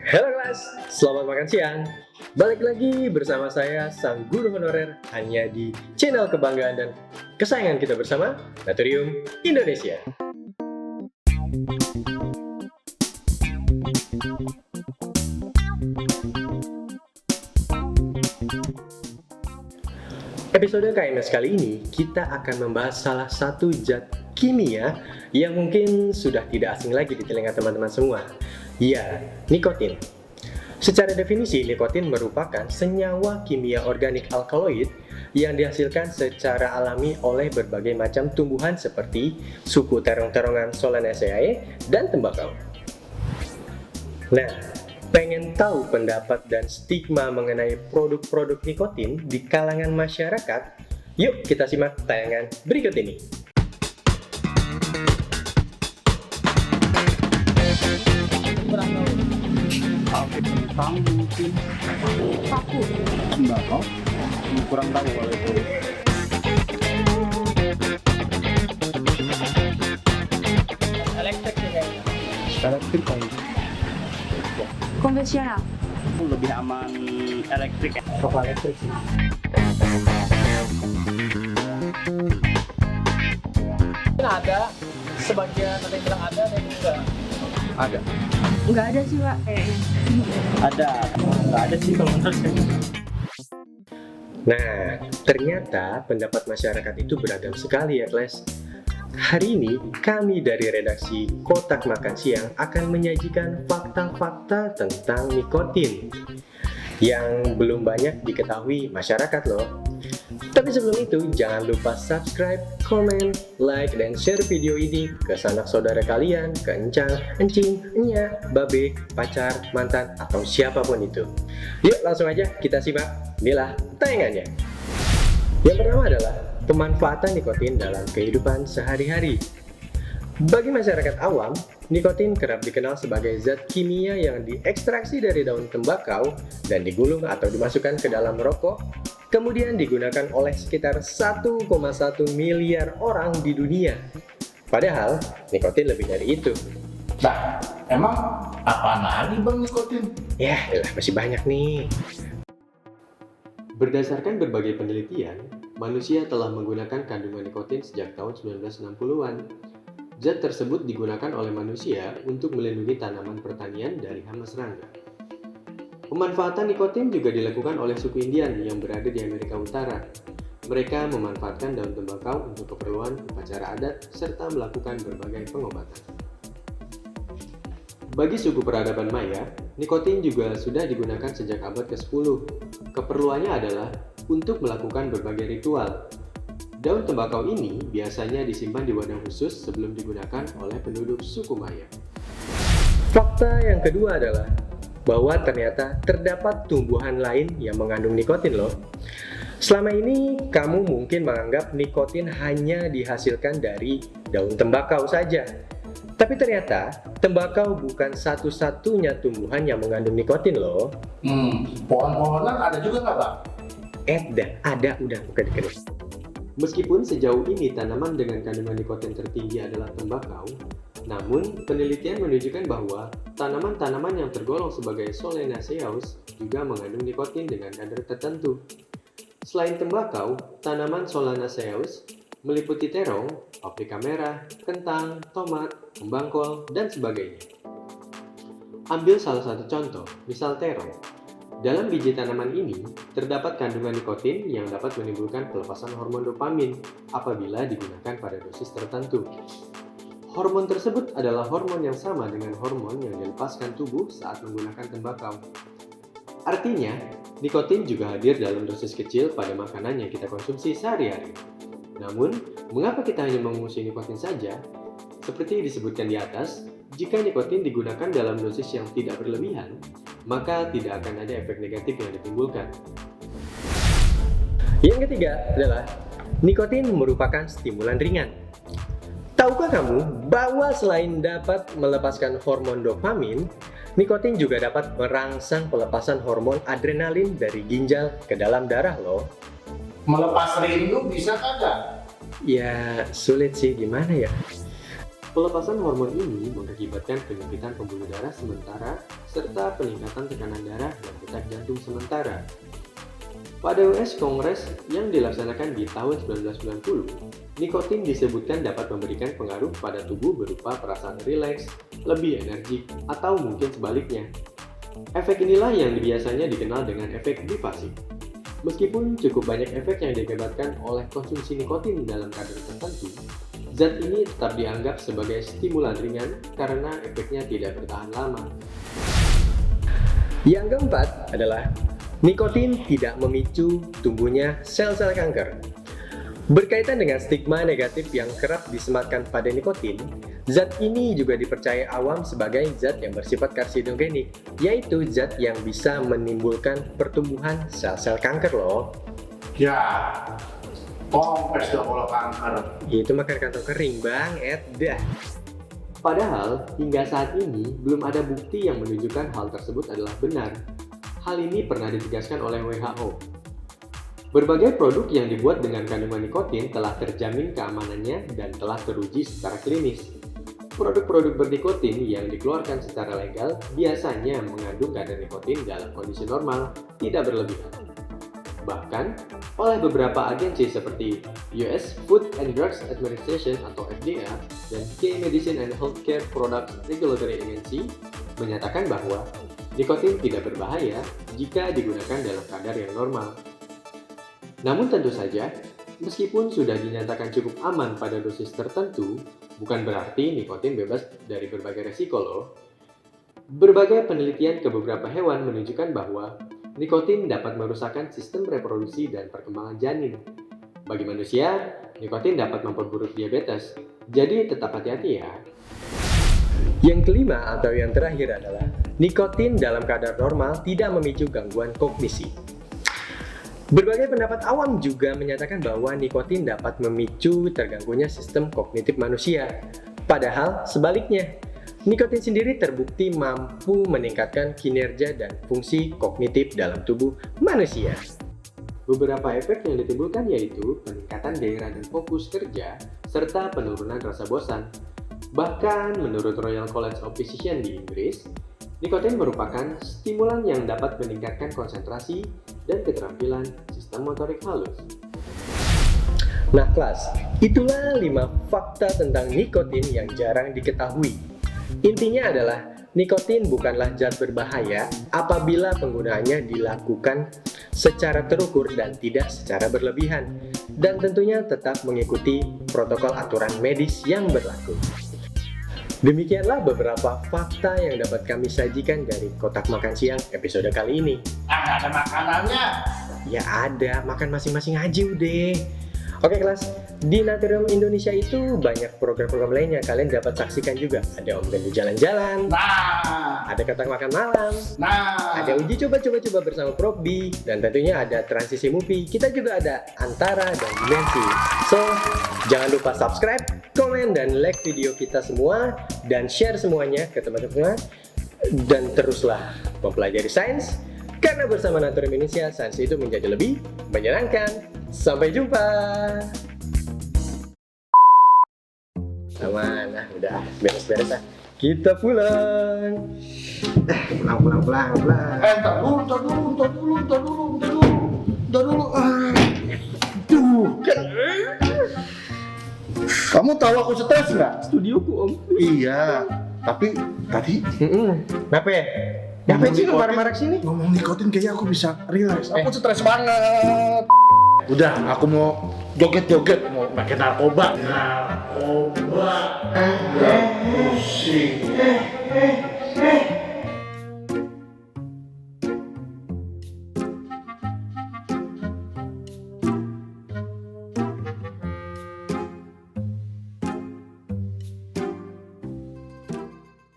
Halo kelas, selamat makan siang. Balik lagi bersama saya, sang guru honorer, hanya di channel kebanggaan dan kesayangan kita bersama, Natrium Indonesia. Episode KMS kali ini, kita akan membahas salah satu zat kimia yang mungkin sudah tidak asing lagi di telinga teman-teman semua. Ya, nikotin. Secara definisi, nikotin merupakan senyawa kimia organik alkaloid yang dihasilkan secara alami oleh berbagai macam tumbuhan seperti suku terong-terongan Solanaceae dan tembakau. Nah, pengen tahu pendapat dan stigma mengenai produk-produk nikotin di kalangan masyarakat? Yuk kita simak tayangan berikut ini. Tentang mungkin tembakau kurang tahu kalau itu Elektrik kayaknya. elektrik kan Konvensional. lebih aman elektrik ya. Rokok elektrik sih. Ada sebagian ada yang bilang ada yang enggak. Ada Nggak ada sih Pak kayaknya. nggak ada sih kalau menurut saya. Nah, ternyata pendapat masyarakat itu beragam sekali ya, kelas. Hari ini, kami dari redaksi Kotak Makan Siang akan menyajikan fakta-fakta tentang nikotin yang belum banyak diketahui masyarakat loh. Tapi sebelum itu, jangan lupa subscribe, comment, like, dan share video ini ke sanak saudara kalian, ke encang, encing, enya, babe, pacar, mantan, atau siapapun itu. Yuk langsung aja kita simak, inilah tayangannya. Yang pertama adalah pemanfaatan nikotin dalam kehidupan sehari-hari. Bagi masyarakat awam, nikotin kerap dikenal sebagai zat kimia yang diekstraksi dari daun tembakau dan digulung atau dimasukkan ke dalam rokok, kemudian digunakan oleh sekitar 1,1 miliar orang di dunia. Padahal, nikotin lebih dari itu. Nah, emang apaan lagi bang nikotin? Yalah, masih banyak nih. Berdasarkan berbagai penelitian, manusia telah menggunakan kandungan nikotin sejak tahun 1960-an. Zat tersebut digunakan oleh manusia untuk melindungi tanaman pertanian dari hama serangga. Pemanfaatan nikotin juga dilakukan oleh suku Indian yang berada di Amerika Utara. Mereka memanfaatkan daun tembakau untuk keperluan upacara adat serta melakukan berbagai pengobatan. Bagi suku peradaban Maya, nikotin juga sudah digunakan sejak abad ke-10. Keperluannya adalah untuk melakukan berbagai ritual. Daun tembakau ini biasanya disimpan di wadah khusus sebelum digunakan oleh penduduk suku Maya. Fakta yang kedua adalah bahwa ternyata terdapat tumbuhan lain yang mengandung nikotin loh. Selama ini kamu mungkin menganggap nikotin hanya dihasilkan dari daun tembakau saja. Tapi ternyata tembakau bukan satu-satunya tumbuhan yang mengandung nikotin loh. Pohon-pohonan ada juga nggak bang? Ada udah bukan dikenis. Meskipun sejauh ini tanaman dengan kandungan nikotin tertinggi adalah tembakau, namun penelitian menunjukkan bahwa tanaman-tanaman yang tergolong sebagai Solanaceae juga mengandung nikotin dengan kadar tertentu. Selain tembakau, tanaman Solanaceae meliputi terong, paprika merah, kentang, tomat, kembang kol, dan sebagainya. Ambil salah satu contoh, misal terong. Dalam biji tanaman ini, terdapat kandungan nikotin yang dapat menimbulkan pelepasan hormon dopamin apabila digunakan pada dosis tertentu. Hormon tersebut adalah hormon yang sama dengan hormon yang dilepaskan tubuh saat menggunakan tembakau. Artinya, nikotin juga hadir dalam dosis kecil pada makanan yang kita konsumsi sehari-hari. Namun, mengapa kita hanya mengonsumsi nikotin saja? Seperti disebutkan di atas, jika nikotin digunakan dalam dosis yang tidak berlebihan, maka tidak akan ada efek negatif yang ditimbulkan. Yang ketiga adalah nikotin merupakan stimulan ringan. Tahukah kamu bahwa selain dapat melepaskan hormon dopamin, nikotin juga dapat merangsang pelepasan hormon adrenalin dari ginjal ke dalam darah loh. Melepas rindu bisa kagak? Ya sulit sih, gimana ya? Pelepasan hormon ini mengakibatkan penyempitan pembuluh darah sementara serta peningkatan tekanan darah dan detak jantung sementara. Pada US Kongres yang dilaksanakan di tahun 1990, nikotin disebutkan dapat memberikan pengaruh pada tubuh berupa perasaan rileks, lebih energik, atau mungkin sebaliknya. Efek inilah yang biasanya dikenal dengan efek privasi. Meskipun cukup banyak efek yang diakibatkan oleh konsumsi nikotin dalam kadar tertentu, zat ini tetap dianggap sebagai stimulan ringan karena efeknya tidak bertahan lama. Yang keempat adalah nikotin tidak memicu tumbuhnya sel-sel kanker. Berkaitan dengan stigma negatif yang kerap disematkan pada nikotin, zat ini juga dipercaya awam sebagai zat yang bersifat karsinogenik, yaitu zat yang bisa menimbulkan pertumbuhan sel-sel kanker loh. Ya, kompres dong kalau kanker. Itu makan kantong kering bang, dah. Padahal, hingga saat ini belum ada bukti yang menunjukkan hal tersebut adalah benar. Hal ini pernah ditegaskan oleh WHO. Berbagai produk yang dibuat dengan kandungan nikotin telah terjamin keamanannya dan telah teruji secara klinis. Produk-produk bernikotin yang dikeluarkan secara legal biasanya mengandung kadar nikotin dalam kondisi normal, tidak berlebihan. Bahkan, oleh beberapa agensi seperti US Food and Drugs Administration atau FDA dan UK Medicine and Healthcare Products Regulatory Agency menyatakan bahwa nikotin tidak berbahaya jika digunakan dalam kadar yang normal. Namun tentu saja, meskipun sudah dinyatakan cukup aman pada dosis tertentu, bukan berarti nikotin bebas dari berbagai resiko loh. Berbagai penelitian ke beberapa hewan menunjukkan bahwa nikotin dapat merusakkan sistem reproduksi dan perkembangan janin. Bagi manusia, nikotin dapat memperburuk diabetes, jadi tetap hati-hati ya. Yang kelima atau yang terakhir adalah nikotin dalam kadar normal tidak memicu gangguan kognisi. Berbagai pendapat awam juga menyatakan bahwa nikotin dapat memicu terganggunya sistem kognitif manusia. Padahal sebaliknya, nikotin sendiri terbukti mampu meningkatkan kinerja dan fungsi kognitif dalam tubuh manusia. Beberapa efek yang ditimbulkan yaitu peningkatan gairah dan fokus kerja, serta penurunan rasa bosan. Bahkan menurut Royal College of Physicians di Inggris, nikotin merupakan stimulan yang dapat meningkatkan konsentrasi dan keterampilan sistem motorik halus. Nah kelas, itulah 5 fakta tentang nikotin yang jarang diketahui. Intinya adalah, nikotin bukanlah zat berbahaya apabila penggunaannya dilakukan secara terukur dan tidak secara berlebihan. Dan tentunya tetap mengikuti protokol aturan medis yang berlaku. Demikianlah beberapa fakta yang dapat kami sajikan dari Kotak Makan Siang episode kali ini. Nggak ada makanannya. Ya ada, makan masing-masing aja udah. Oke kelas, di Naturium Indonesia itu banyak program-program lainnya kalian dapat saksikan juga. Ada Om Gandu Jalan-Jalan, Nah, ada Kotak Makan Malam, nah. ada Uji Coba-Coba bersama Prof B, dan tentunya ada Transisi Movie. Kita juga ada Antara dan Dimensi. So, jangan lupa subscribe, komen, dan like video kita semua, dan share semuanya ke teman-teman. Dan teruslah mempelajari sains, karena bersama Naturium Indonesia, sains itu menjadi lebih menyenangkan. Sampai jumpa. Aman, udah beres-beres lah. Kita pulang. Pulang. Ntar dulu. Duh, kan Kamu tahu aku stres nggak? studioku om. Iya, tapi tadi Kenapa ya? Ngapain sih lu marah-marah sini? ngomong nikotin kayaknya aku bisa relax. Aku stres banget. Udah, aku mau joget-joget, mau pakai narkoba. Narkoba. Pusing.